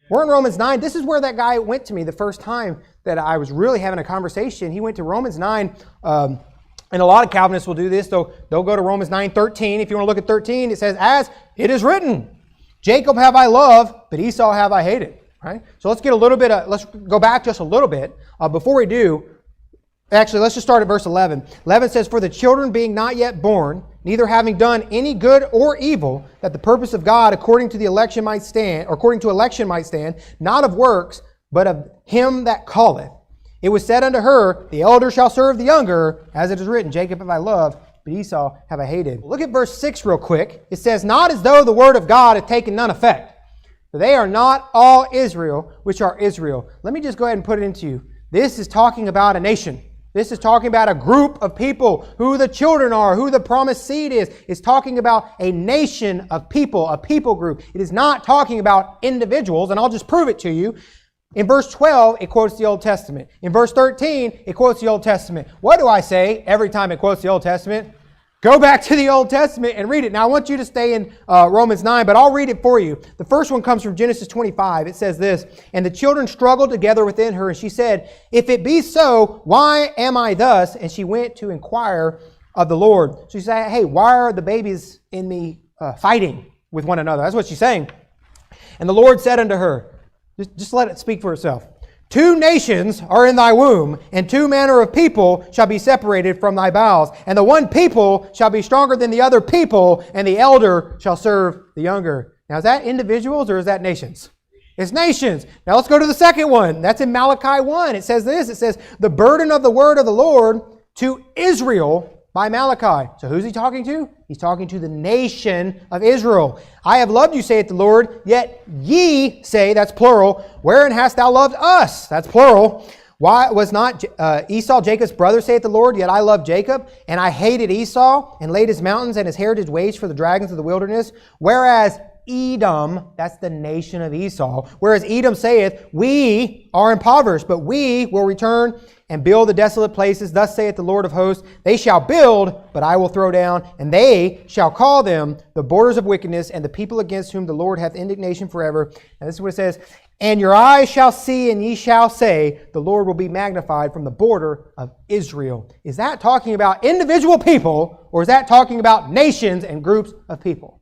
We're in Romans 9. This is where that guy went to me the first time that I was really having a conversation. He went to Romans 9, and a lot of Calvinists will do this. They'll go to Romans 9:13. If you want to look at 13, it says, as it is written, Jacob have I loved, but Esau have I hated. Right? So let's get a little bit, let's go back just a little bit. Before we do, actually, let's just start at verse 11. 11 says, for the children being not yet born, neither having done any good or evil, that the purpose of God according to election might stand, not of works, but of him that calleth. It was said unto her, the elder shall serve the younger, as it is written, Jacob have I loved, but Esau have I hated. Look at verse 6 real quick. It says, not as though the word of God had taken none effect. For they are not all Israel, which are Israel. Let me just go ahead and put it into you. This is talking about a nation. This is talking about a group of people, who the children are, who the promised seed is. It's talking about a nation of people, a people group. It is not talking about individuals, and I'll just prove it to you. In verse 12, it quotes the Old Testament. In verse 13, it quotes the Old Testament. What do I say every time it quotes the Old Testament? Go back to the Old Testament and read it. Now, I want you to stay in Romans 9, but I'll read it for you. The first one comes from Genesis 25. It says this, and the children struggled together within her, and she said, if it be so, why am I thus? And she went to inquire of the Lord. So she said, hey, why are the babies in me fighting with one another? That's what she's saying. And the Lord said unto her, just let it speak for itself. 2 nations are in thy womb, and 2 manner of people shall be separated from thy bowels. And the one people shall be stronger than the other people, and the elder shall serve the younger. Now, is that individuals or is that nations? It's nations. Now, let's go to the second one. That's in Malachi 1. It says this. It says, the burden of the word of the Lord to Israel by Malachi. So who's he talking to? He's talking to the nation of Israel. I have loved you, saith the Lord, yet ye say, that's plural, wherein hast thou loved us? That's plural. Why was not Esau Jacob's brother, saith the Lord, yet I loved Jacob, and I hated Esau, and laid his mountains and his heritage waste for the dragons of the wilderness? Whereas Edom, that's the nation of Esau, whereas Edom saith, we are impoverished, but we will return and build the desolate places. Thus saith the Lord of hosts, they shall build, but I will throw down, and they shall call them the borders of wickedness, and the people against whom the Lord hath indignation forever. And this is what it says, and your eyes shall see, and ye shall say, the Lord will be magnified from the border of Israel. Is that talking about individual people, or is that talking about nations and groups of people?